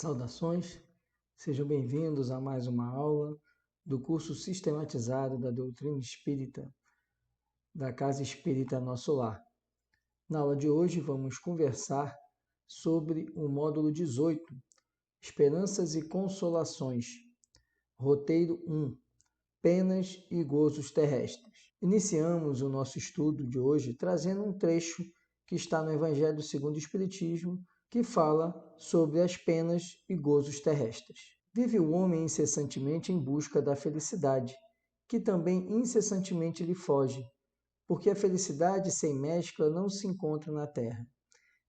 Saudações, sejam bem-vindos a mais uma aula do curso sistematizado da doutrina espírita da Casa Espírita Nosso Lar. Na aula de hoje vamos conversar sobre o módulo 18, Esperanças e Consolações, roteiro 1, Penas e Gozos Terrestres. Iniciamos o nosso estudo de hoje trazendo um trecho que está no Evangelho segundo o Espiritismo, que fala sobre as penas e gozos terrestres. Vive o homem incessantemente em busca da felicidade, que também incessantemente lhe foge, porque a felicidade sem mescla não se encontra na terra.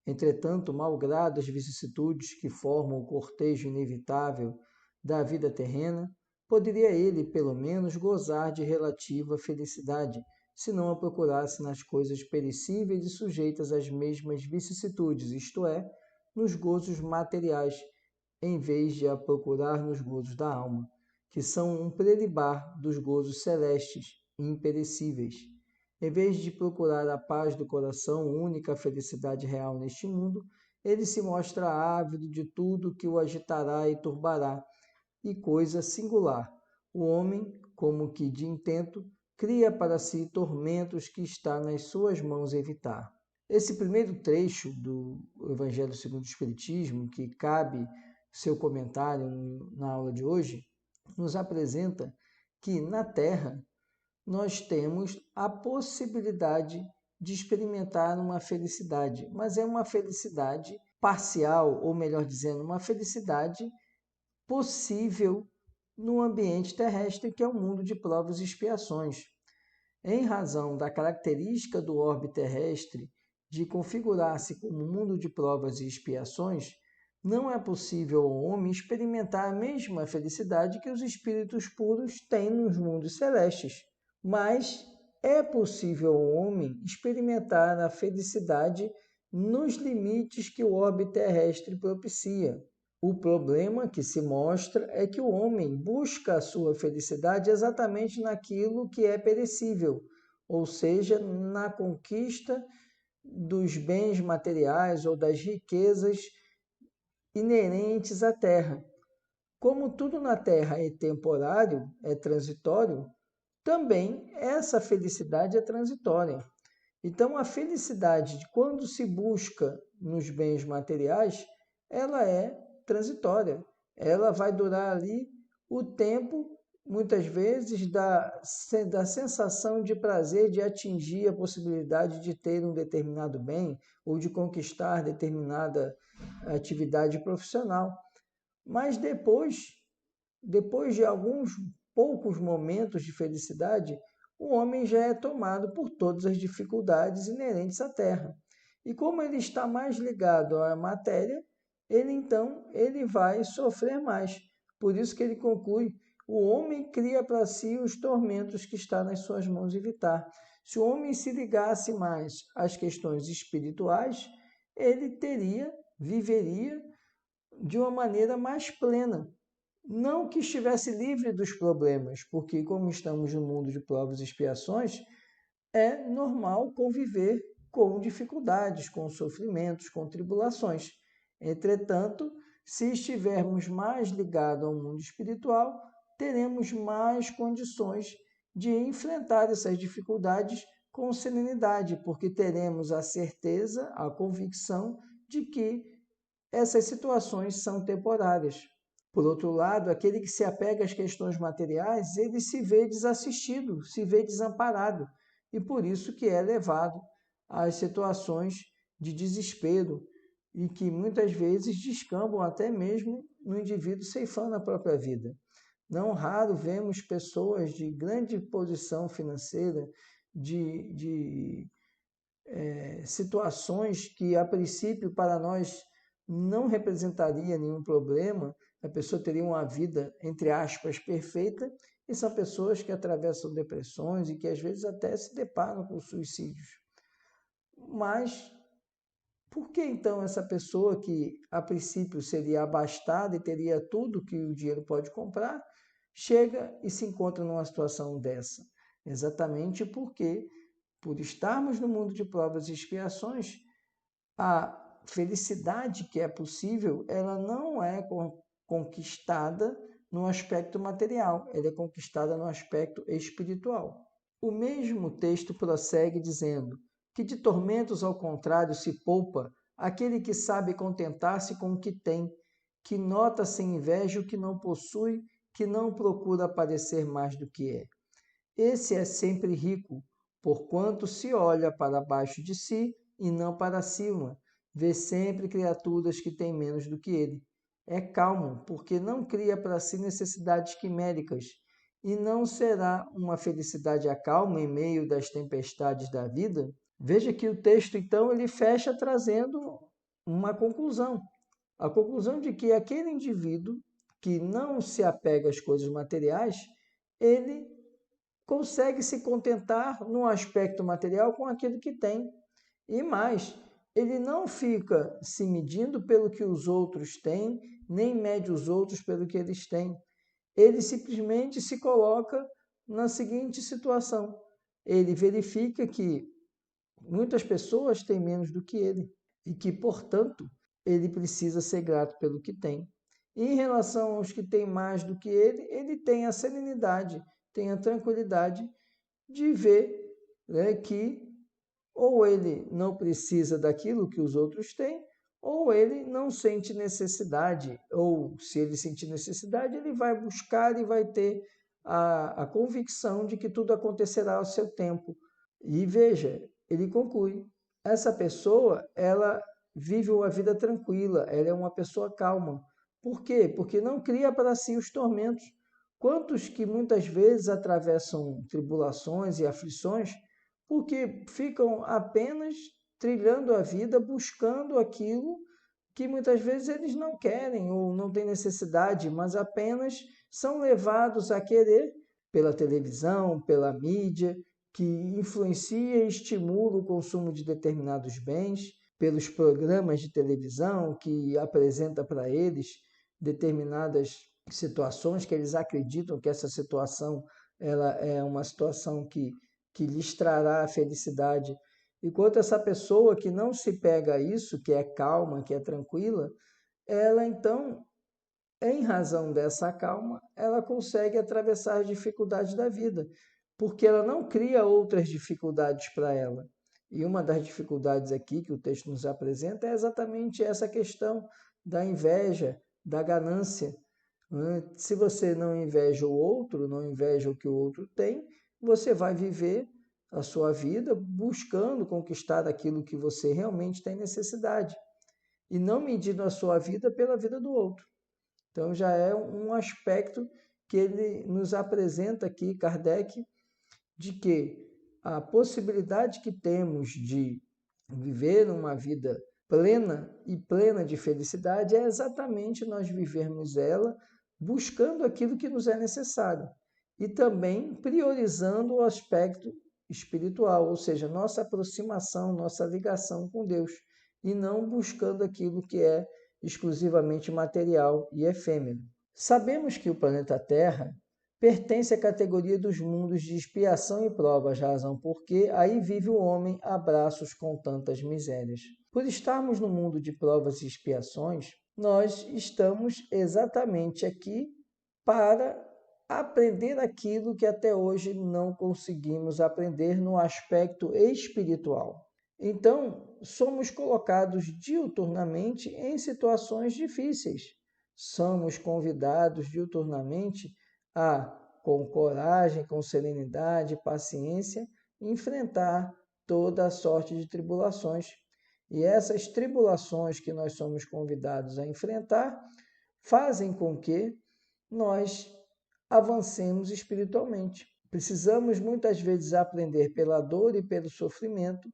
Entretanto, malgrado as vicissitudes que formam o cortejo inevitável da vida terrena, poderia ele, pelo menos, gozar de relativa felicidade, se não a procurasse nas coisas perecíveis e sujeitas às mesmas vicissitudes, isto é, nos gozos materiais, em vez de a procurar nos gozos da alma, que são um prelibar dos gozos celestes e imperecíveis. Em vez de procurar a paz do coração, única felicidade real neste mundo, ele se mostra ávido de tudo que o agitará e turbará. E coisa singular, o homem, como que de intento, cria para si tormentos que está nas suas mãos evitar. Esse primeiro trecho do Evangelho segundo o Espiritismo, que cabe seu comentário na aula de hoje, nos apresenta que na Terra nós temos a possibilidade de experimentar uma felicidade, mas é uma felicidade parcial, ou melhor dizendo, uma felicidade possível no ambiente terrestre, que é o mundo de provas e expiações. Em razão da característica do orbe terrestre de configurar-se como mundo de provas e expiações, não é possível ao homem experimentar a mesma felicidade que os espíritos puros têm nos mundos celestes. Mas é possível ao homem experimentar a felicidade nos limites que o orbe terrestre propicia. O problema que se mostra é que o homem busca a sua felicidade exatamente naquilo que é perecível, ou seja, na conquista dos bens materiais ou das riquezas inerentes à terra. Como tudo na terra é temporário, é transitório, também essa felicidade é transitória. Então, a felicidade, quando se busca nos bens materiais, ela é transitória. Ela vai durar ali o tempo, muitas vezes, da sensação de prazer de atingir a possibilidade de ter um determinado bem ou de conquistar determinada atividade profissional. Mas depois de alguns poucos momentos de felicidade, o homem já é tomado por todas as dificuldades inerentes à Terra. E como ele está mais ligado à matéria, ele vai sofrer mais. Por isso que ele conclui: o homem cria para si os tormentos que está nas suas mãos evitar. Se o homem se ligasse mais às questões espirituais, ele viveria de uma maneira mais plena. Não que estivesse livre dos problemas, porque como estamos no mundo de provas e expiações, é normal conviver com dificuldades, com sofrimentos, com tribulações. Entretanto, se estivermos mais ligados ao mundo espiritual, teremos mais condições de enfrentar essas dificuldades com serenidade, porque teremos a certeza, a convicção de que essas situações são temporárias. Por outro lado, aquele que se apega às questões materiais, ele se vê desassistido, se vê desamparado, e por isso que é levado às situações de desespero e que muitas vezes descambam até mesmo no indivíduo ceifando a própria vida. Não raro vemos pessoas de grande posição financeira, de situações que a princípio para nós não representaria nenhum problema, a pessoa teria uma vida, entre aspas, perfeita, e são pessoas que atravessam depressões e que às vezes até se deparam com suicídios. Mas por que então essa pessoa que a princípio seria abastada e teria tudo que o dinheiro pode comprar, chega e se encontra numa situação dessa? Exatamente porque, por estarmos no mundo de provas e expiações, a felicidade que é possível, ela não é conquistada no aspecto material, ela é conquistada no aspecto espiritual. O mesmo texto prossegue dizendo que de tormentos, ao contrário, se poupa aquele que sabe contentar-se com o que tem, que nota sem inveja o que não possui, que não procura parecer mais do que é. Esse é sempre rico, porquanto se olha para baixo de si e não para cima, vê sempre criaturas que têm menos do que ele. É calmo, porque não cria para si necessidades quiméricas, e não será uma felicidade a calma em meio das tempestades da vida? Veja que o texto, então, ele fecha trazendo uma conclusão. A conclusão de que aquele indivíduo que não se apega às coisas materiais, ele consegue se contentar no aspecto material com aquilo que tem. E mais, ele não fica se medindo pelo que os outros têm, nem mede os outros pelo que eles têm. Ele simplesmente se coloca na seguinte situação. Ele verifica que muitas pessoas têm menos do que ele e que, portanto, ele precisa ser grato pelo que tem. E em relação aos que têm mais do que ele tem a serenidade, tem a tranquilidade de ver, né, que ou ele não precisa daquilo que os outros têm, ou ele não sente necessidade, ou se ele sentir necessidade, ele vai buscar e vai ter a convicção de que tudo acontecerá ao seu tempo. E veja, ele conclui, essa pessoa, ela vive uma vida tranquila, ela é uma pessoa calma. Por quê? Porque não cria para si os tormentos. Quantos que muitas vezes atravessam tribulações e aflições porque ficam apenas trilhando a vida, buscando aquilo que muitas vezes eles não querem ou não têm necessidade, mas apenas são levados a querer pela televisão, pela mídia, que influencia e estimula o consumo de determinados bens, pelos programas de televisão que apresenta para eles determinadas situações que eles acreditam que essa situação ela é uma situação que lhes trará a felicidade. Enquanto essa pessoa que não se pega a isso, que é calma, que é tranquila, ela então, em razão dessa calma, ela consegue atravessar as dificuldades da vida, porque ela não cria outras dificuldades para ela. E uma das dificuldades aqui que o texto nos apresenta é exatamente essa questão da inveja, da ganância. Se você não inveja o outro, não inveja o que o outro tem, você vai viver a sua vida buscando conquistar aquilo que você realmente tem necessidade e não medindo a sua vida pela vida do outro. Então já é um aspecto que ele nos apresenta aqui, Kardec, de que a possibilidade que temos de viver uma vida plena de felicidade é exatamente nós vivermos ela buscando aquilo que nos é necessário e também priorizando o aspecto espiritual, ou seja, nossa aproximação, nossa ligação com Deus, e não buscando aquilo que é exclusivamente material e efêmero. Sabemos que o planeta Terra pertence à categoria dos mundos de expiação e provas, razão porque aí vive o homem a braços com tantas misérias. Por estarmos no mundo de provas e expiações, nós estamos exatamente aqui para aprender aquilo que até hoje não conseguimos aprender no aspecto espiritual. Então, somos colocados diuturnamente em situações difíceis. Somos convidados diuturnamente a, com coragem, com serenidade, paciência, enfrentar toda a sorte de tribulações. E essas tribulações que nós somos convidados a enfrentar fazem com que nós avancemos espiritualmente. Precisamos muitas vezes aprender pela dor e pelo sofrimento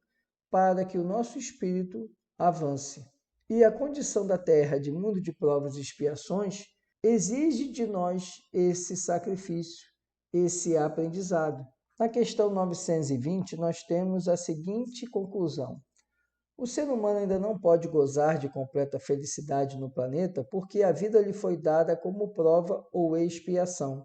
para que o nosso espírito avance. E a condição da Terra de mundo de provas e expiações exige de nós esse sacrifício, esse aprendizado. Na questão 920, nós temos a seguinte conclusão. O ser humano ainda não pode gozar de completa felicidade no planeta porque a vida lhe foi dada como prova ou expiação.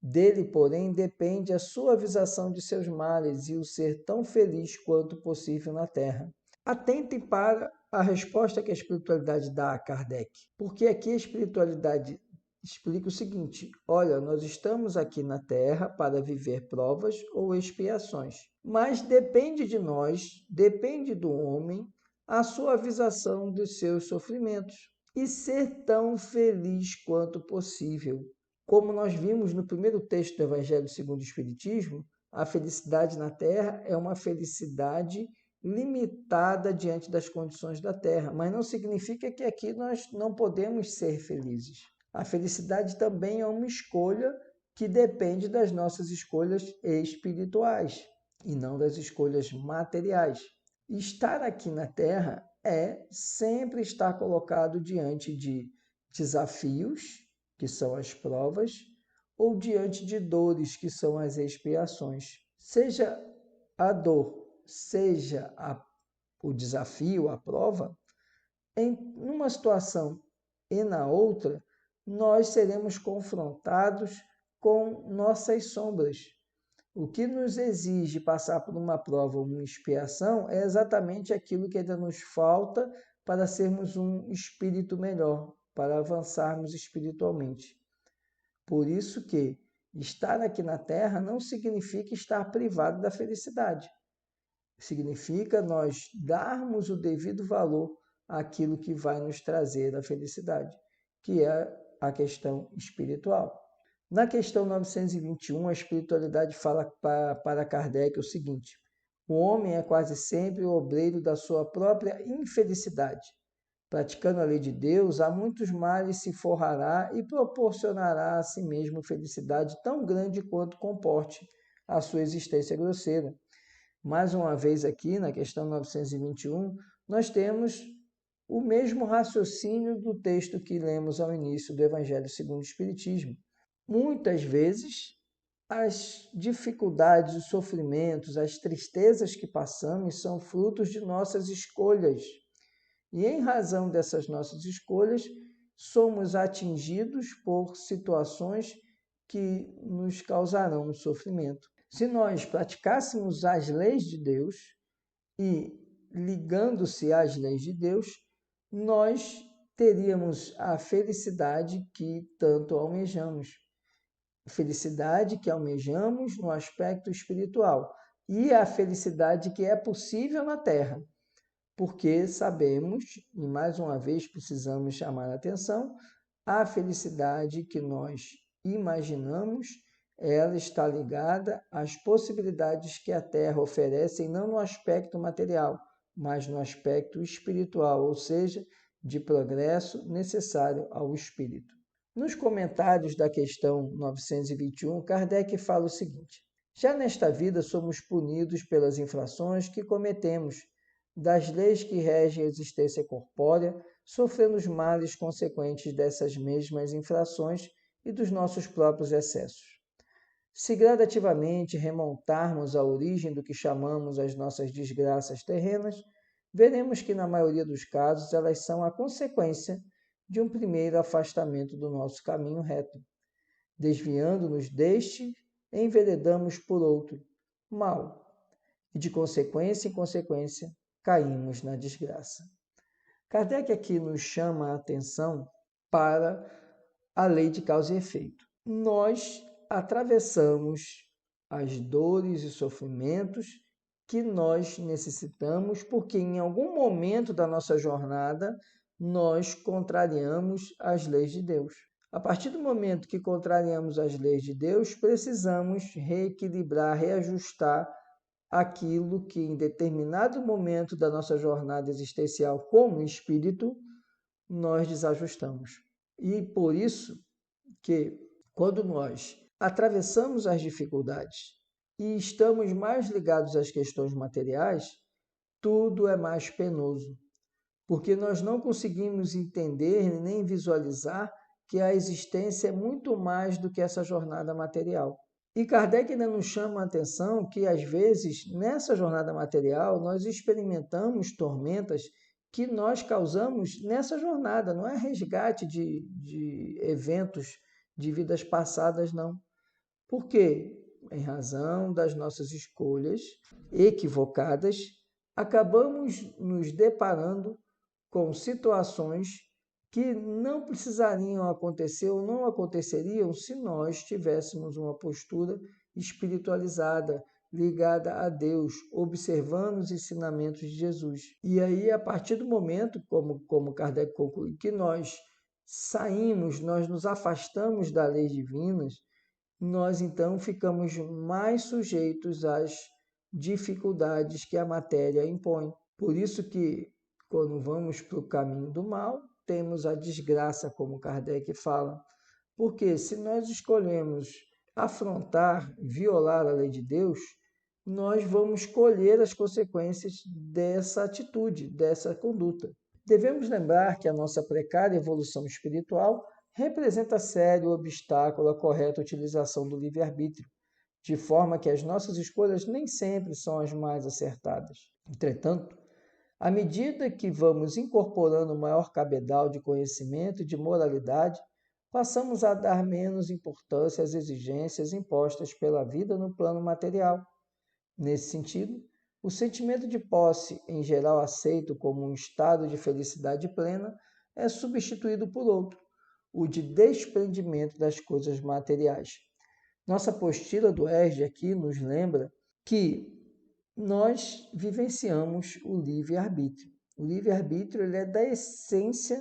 Dele, porém, depende a suavização de seus males e o ser tão feliz quanto possível na Terra. Atentem para a resposta que a espiritualidade dá a Kardec, porque aqui a espiritualidade explica o seguinte: olha, nós estamos aqui na Terra para viver provas ou expiações, mas depende de nós, depende do homem, a suavização dos seus sofrimentos e ser tão feliz quanto possível. Como nós vimos no primeiro texto do Evangelho segundo o Espiritismo, a felicidade na Terra é uma felicidade limitada diante das condições da Terra, mas não significa que aqui nós não podemos ser felizes. A felicidade também é uma escolha que depende das nossas escolhas espirituais e não das escolhas materiais. Estar aqui na Terra é sempre estar colocado diante de desafios, que são as provas, ou diante de dores, que são as expiações. Seja a dor, seja o desafio, a prova, numa situação e na outra, nós seremos confrontados com nossas sombras. O que nos exige passar por uma prova ou uma expiação é exatamente aquilo que ainda nos falta para sermos um espírito melhor, para avançarmos espiritualmente. Por isso que estar aqui na Terra não significa estar privado da felicidade. Significa nós darmos o devido valor àquilo que vai nos trazer a felicidade, que é a questão espiritual. Na questão 921, a espiritualidade fala para Kardec o seguinte: o homem é quase sempre o obreiro da sua própria infelicidade. Praticando a lei de Deus, há muitos males se forrará e proporcionará a si mesmo felicidade tão grande quanto comporte a sua existência grosseira. Mais uma vez aqui, na questão 921, nós temos o mesmo raciocínio do texto que lemos ao início do Evangelho segundo o Espiritismo. Muitas vezes, as dificuldades, os sofrimentos, as tristezas que passamos são frutos de nossas escolhas. E em razão dessas nossas escolhas, somos atingidos por situações que nos causarão sofrimento. Se nós praticássemos as leis de Deus e ligando-se às leis de Deus, nós teríamos a felicidade que tanto almejamos. Felicidade que almejamos no aspecto espiritual e a felicidade que é possível na Terra. Porque sabemos, e mais uma vez precisamos chamar a atenção, a felicidade que nós imaginamos, ela está ligada às possibilidades que a Terra oferece, não no aspecto material, mas no aspecto espiritual, ou seja, de progresso necessário ao espírito. Nos comentários da questão 921, Kardec fala o seguinte: já nesta vida somos punidos pelas infrações que cometemos, das leis que regem a existência corpórea, sofrendo os males consequentes dessas mesmas infrações e dos nossos próprios excessos. Se gradativamente remontarmos à origem do que chamamos as nossas desgraças terrenas, veremos que, na maioria dos casos, elas são a consequência de um primeiro afastamento do nosso caminho reto. Desviando-nos deste, enveredamos por outro, mal, e de consequência em consequência, caímos na desgraça. Kardec aqui nos chama a atenção para a lei de causa e efeito. Nós atravessamos as dores e sofrimentos que nós necessitamos porque em algum momento da nossa jornada nós contrariamos as leis de Deus. A partir do momento que contrariamos as leis de Deus, precisamos reequilibrar, reajustar aquilo que em determinado momento da nossa jornada existencial como espírito, nós desajustamos. E por isso que quando nós atravessamos as dificuldades e estamos mais ligados às questões materiais, tudo é mais penoso, porque nós não conseguimos entender nem visualizar que a existência é muito mais do que essa jornada material. E Kardec ainda nos chama a atenção que, às vezes, nessa jornada material, nós experimentamos tormentas que nós causamos nessa jornada. Não é resgate de eventos de vidas passadas, não. Por quê? Em razão das nossas escolhas equivocadas, acabamos nos deparando com situações que não precisariam acontecer ou não aconteceriam se nós tivéssemos uma postura espiritualizada, ligada a Deus, observando os ensinamentos de Jesus. E aí, a partir do momento, como Kardec conclui, que nós saímos, nós nos afastamos das leis divinas, nós então ficamos mais sujeitos às dificuldades que a matéria impõe. Por isso que, quando vamos para o caminho do mal, temos a desgraça, como Kardec fala. Porque se nós escolhemos afrontar, violar a lei de Deus, nós vamos colher as consequências dessa atitude, dessa conduta. Devemos lembrar que a nossa precária evolução espiritual representa sério obstáculo à correta utilização do livre-arbítrio, de forma que as nossas escolhas nem sempre são as mais acertadas. Entretanto, à medida que vamos incorporando maior cabedal de conhecimento e de moralidade, passamos a dar menos importância às exigências impostas pela vida no plano material. Nesse sentido, o sentimento de posse, em geral aceito como um estado de felicidade plena, é substituído por outro, o de desprendimento das coisas materiais. Nossa apostila do ERJ aqui nos lembra que nós vivenciamos o livre-arbítrio. O livre-arbítrio ele é da essência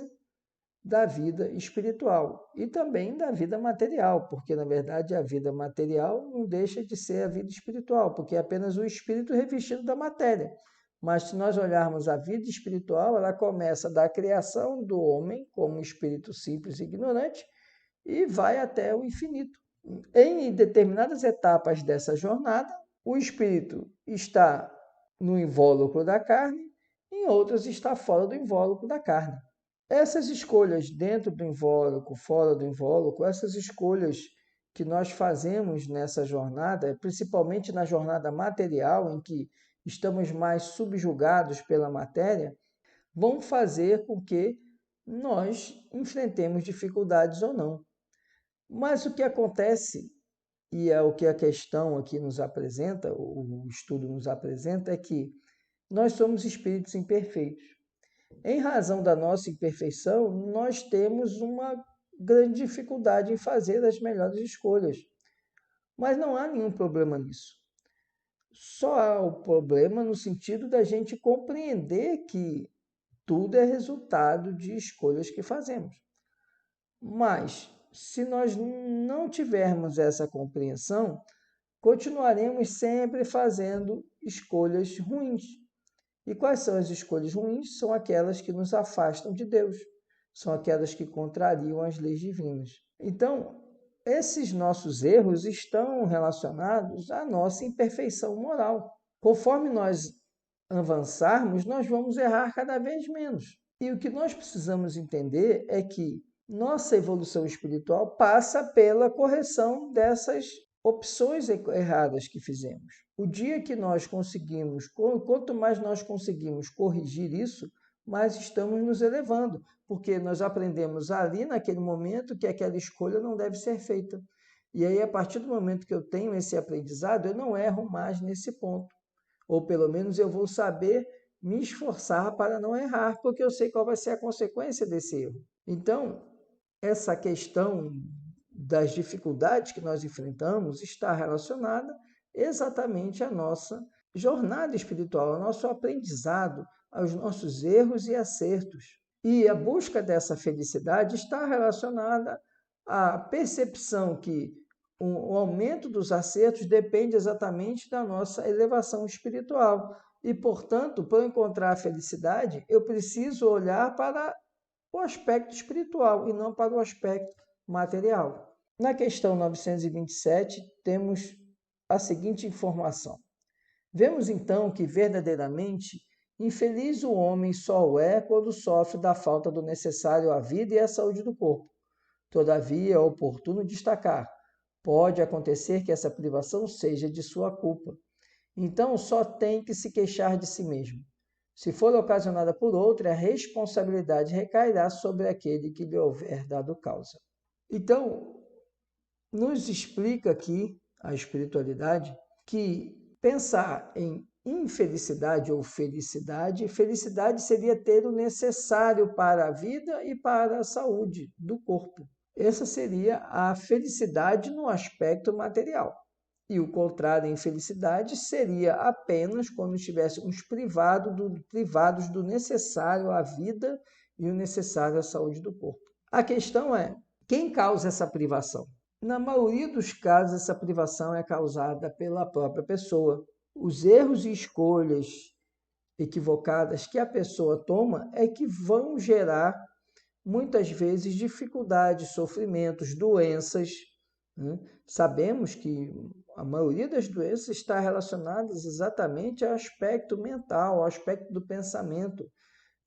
da vida espiritual e também da vida material, porque, na verdade, a vida material não deixa de ser a vida espiritual, porque é apenas o espírito revestido da matéria. Mas, se nós olharmos a vida espiritual, ela começa da criação do homem, como um espírito simples e ignorante, e vai até o infinito. Em determinadas etapas dessa jornada, o espírito está no invólucro da carne, em outras está fora do invólucro da carne. Essas escolhas dentro do invólucro, fora do invólucro, essas escolhas que nós fazemos nessa jornada, principalmente na jornada material, em que estamos mais subjugados pela matéria, vão fazer com que nós enfrentemos dificuldades ou não. Mas o que acontece, e é o que a questão aqui nos apresenta, o estudo nos apresenta, é que nós somos espíritos imperfeitos. Em razão da nossa imperfeição, nós temos uma grande dificuldade em fazer as melhores escolhas. Mas não há nenhum problema nisso. Só há o problema no sentido da gente compreender que tudo é resultado de escolhas que fazemos. Mas, se nós não tivermos essa compreensão, continuaremos sempre fazendo escolhas ruins. E quais são as escolhas ruins? São aquelas que nos afastam de Deus, são aquelas que contrariam as leis divinas. Então, esses nossos erros estão relacionados à nossa imperfeição moral. Conforme nós avançarmos, nós vamos errar cada vez menos. E o que nós precisamos entender é que nossa evolução espiritual passa pela correção dessas opções erradas que fizemos. O dia que nós conseguimos, quanto mais nós conseguimos corrigir isso, mais estamos nos elevando, porque nós aprendemos ali, naquele momento, que aquela escolha não deve ser feita. E aí, a partir do momento que eu tenho esse aprendizado, eu não erro mais nesse ponto. Ou pelo menos eu vou saber me esforçar para não errar, porque eu sei qual vai ser a consequência desse erro. Então, essa questão das dificuldades que nós enfrentamos está relacionada exatamente à nossa jornada espiritual, ao nosso aprendizado, aos nossos erros e acertos. E a busca dessa felicidade está relacionada à percepção que o aumento dos acertos depende exatamente da nossa elevação espiritual. E, portanto, para encontrar a felicidade, eu preciso olhar para o aspecto espiritual e não para o aspecto material. Na questão 927, temos a seguinte informação. Vemos então que verdadeiramente infeliz o homem só o é quando sofre da falta do necessário à vida e à saúde do corpo. Todavia, é oportuno destacar, pode acontecer que essa privação seja de sua culpa. Então, só tem que se queixar de si mesmo. Se for ocasionada por outra, a responsabilidade recairá sobre aquele que lhe houver dado causa. Então, nos explica aqui a espiritualidade que pensar em infelicidade ou felicidade. Felicidade seria ter o necessário para a vida e para a saúde do corpo. Essa seria a felicidade no aspecto material. E o contrário da infelicidade seria apenas quando estivéssemos privados do necessário à vida e o necessário à saúde do corpo. A questão é, quem causa essa privação? Na maioria dos casos, essa privação é causada pela própria pessoa. Os erros e escolhas equivocadas que a pessoa toma é que vão gerar, muitas vezes, dificuldades, sofrimentos, doenças. Sabemos que a maioria das doenças está relacionada exatamente ao aspecto mental, ao aspecto do pensamento.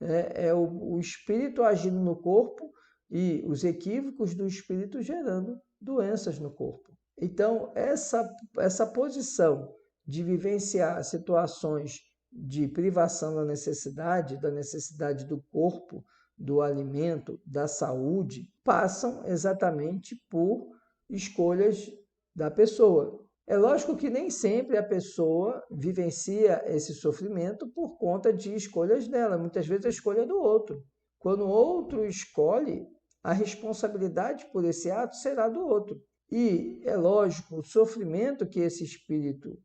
É o espírito agindo no corpo e os equívocos do espírito gerando doenças no corpo. Então, essa posição de vivenciar situações de privação da necessidade do corpo, do alimento, da saúde, passam exatamente por escolhas da pessoa. É lógico que nem sempre a pessoa vivencia esse sofrimento por conta de escolhas dela, muitas vezes a escolha do outro. Quando o outro escolhe, a responsabilidade por esse ato será do outro. E é lógico, o sofrimento que esse espírito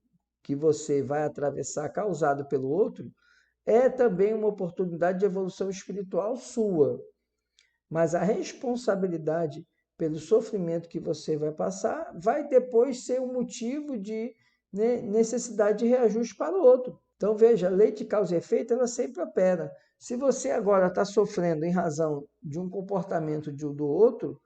que você vai atravessar, causado pelo outro, é também uma oportunidade de evolução espiritual sua. Mas a responsabilidade pelo sofrimento que você vai passar, vai depois ser um motivo de necessidade de reajuste para o outro. Então, veja, a lei de causa e efeito, ela sempre opera. Se você agora está sofrendo em razão de um comportamento do outro,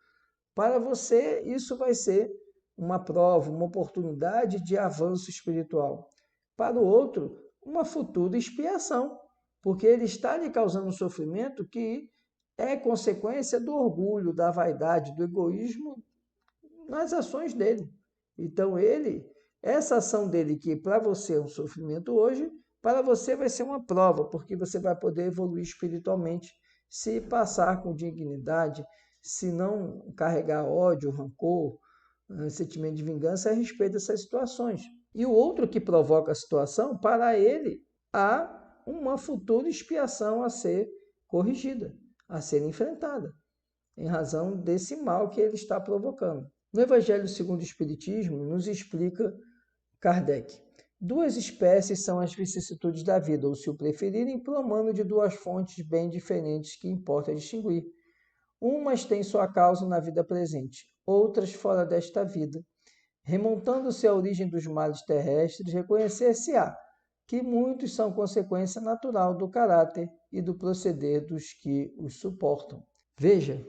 para você isso vai ser uma prova, uma oportunidade de avanço espiritual. Para o outro, uma futura expiação, porque ele está lhe causando um sofrimento que é consequência do orgulho, da vaidade, do egoísmo nas ações dele. Então, essa ação dele, que para você é um sofrimento hoje, para você vai ser uma prova, porque você vai poder evoluir espiritualmente se passar com dignidade, se não carregar ódio, rancor, sentimento de vingança a respeito dessas situações. E o outro que provoca a situação, para ele, há uma futura expiação a ser corrigida, a ser enfrentada, em razão desse mal que ele está provocando. No Evangelho segundo o Espiritismo, nos explica Kardec: duas espécies são as vicissitudes da vida, ou, se o preferirem, promano de duas fontes bem diferentes que importa distinguir. Umas têm sua causa na vida presente, outras fora desta vida. Remontando-se à origem dos males terrestres, reconhecer-se-á que muitos são consequência natural do caráter e do proceder dos que os suportam. Veja,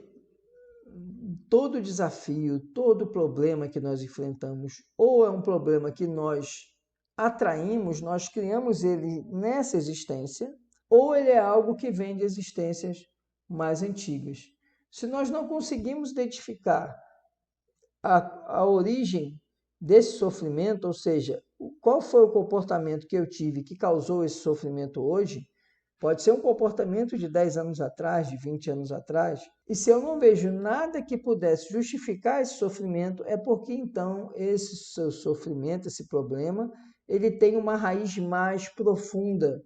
todo desafio, todo problema que nós enfrentamos, ou é um problema que nós atraímos, nós criamos ele nessa existência, ou ele é algo que vem de existências mais antigas. Se nós não conseguimos identificar a origem desse sofrimento, ou seja, qual foi o comportamento que eu tive que causou esse sofrimento hoje, pode ser um comportamento de 10 anos atrás, de 20 anos atrás, e se eu não vejo nada que pudesse justificar esse sofrimento, é porque então esse seu sofrimento, esse problema, ele tem uma raiz mais profunda.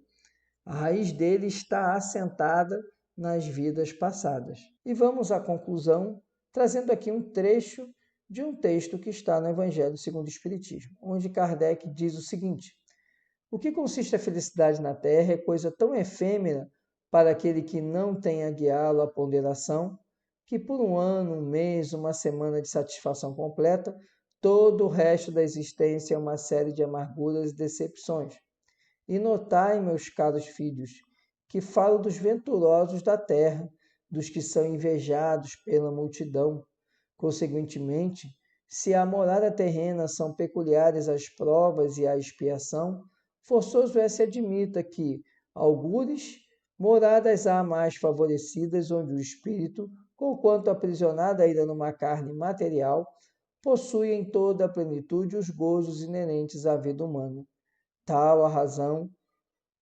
A raiz dele está assentada nas vidas passadas. E vamos à conclusão, trazendo aqui um trecho de um texto que está no Evangelho segundo o Espiritismo, onde Kardec diz o seguinte: o que consiste a felicidade na terra é coisa tão efêmera para aquele que não tem a guiá-lo à ponderação, que por um ano, um mês, uma semana de satisfação completa, todo o resto da existência é uma série de amarguras e decepções. E notai, meus caros filhos, que falo dos venturosos da terra, dos que são invejados pela multidão. Consequentemente, se a morada terrena são peculiares às provas e à expiação, forçoso é se admita que, algures, moradas há mais favorecidas onde o espírito, conquanto aprisionado ainda numa carne material, possui em toda a plenitude os gozos inerentes à vida humana. Tal a razão,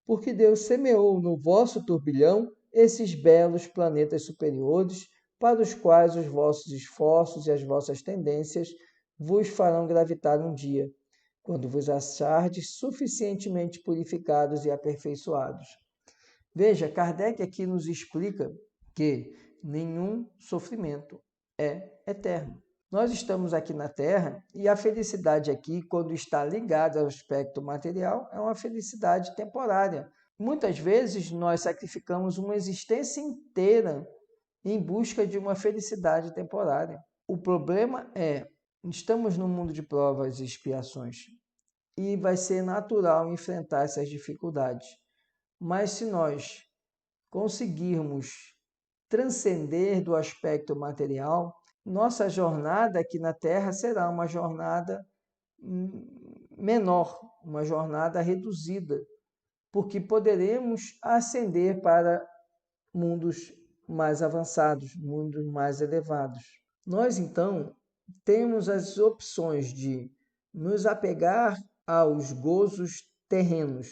porque Deus semeou no vosso turbilhão esses belos planetas superiores, para os quais os vossos esforços e as vossas tendências vos farão gravitar um dia, quando vos achardes suficientemente purificados e aperfeiçoados. Veja, Kardec aqui nos explica que nenhum sofrimento é eterno. Nós estamos aqui na Terra e a felicidade aqui, quando está ligada ao aspecto material, é uma felicidade temporária. Muitas vezes nós sacrificamos uma existência inteira em busca de uma felicidade temporária. O problema é, estamos num mundo de provas e expiações e vai ser natural enfrentar essas dificuldades. Mas se nós conseguirmos transcender do aspecto material, nossa jornada aqui na Terra será uma jornada menor, uma jornada reduzida, porque poderemos ascender para mundos mais avançados, mundos mais elevados. Nós, então, temos as opções de nos apegar aos gozos terrenos,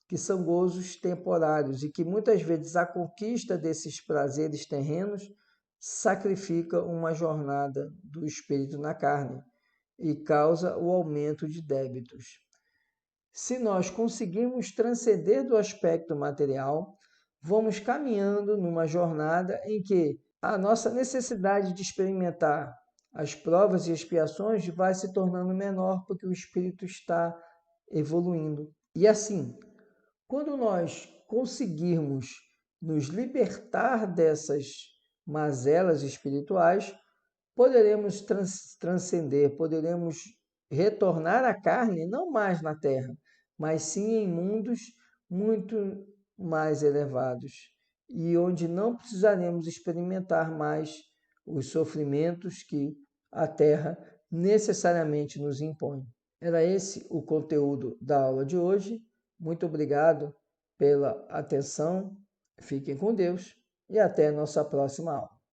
que são gozos temporários e que muitas vezes a conquista desses prazeres terrenos sacrifica uma jornada do espírito na carne e causa o aumento de débitos. Se nós conseguirmos transcender do aspecto material, vamos caminhando numa jornada em que a nossa necessidade de experimentar as provas e expiações vai se tornando menor porque o espírito está evoluindo. E assim, quando nós conseguirmos nos libertar dessas mazelas espirituais, poderemos transcender, poderemos retornar à carne, não mais na Terra, mas sim em mundos muito mais elevados e onde não precisaremos experimentar mais os sofrimentos que a Terra necessariamente nos impõe. Era esse o conteúdo da aula de hoje. Muito obrigado pela atenção. Fiquem com Deus e até a nossa próxima aula.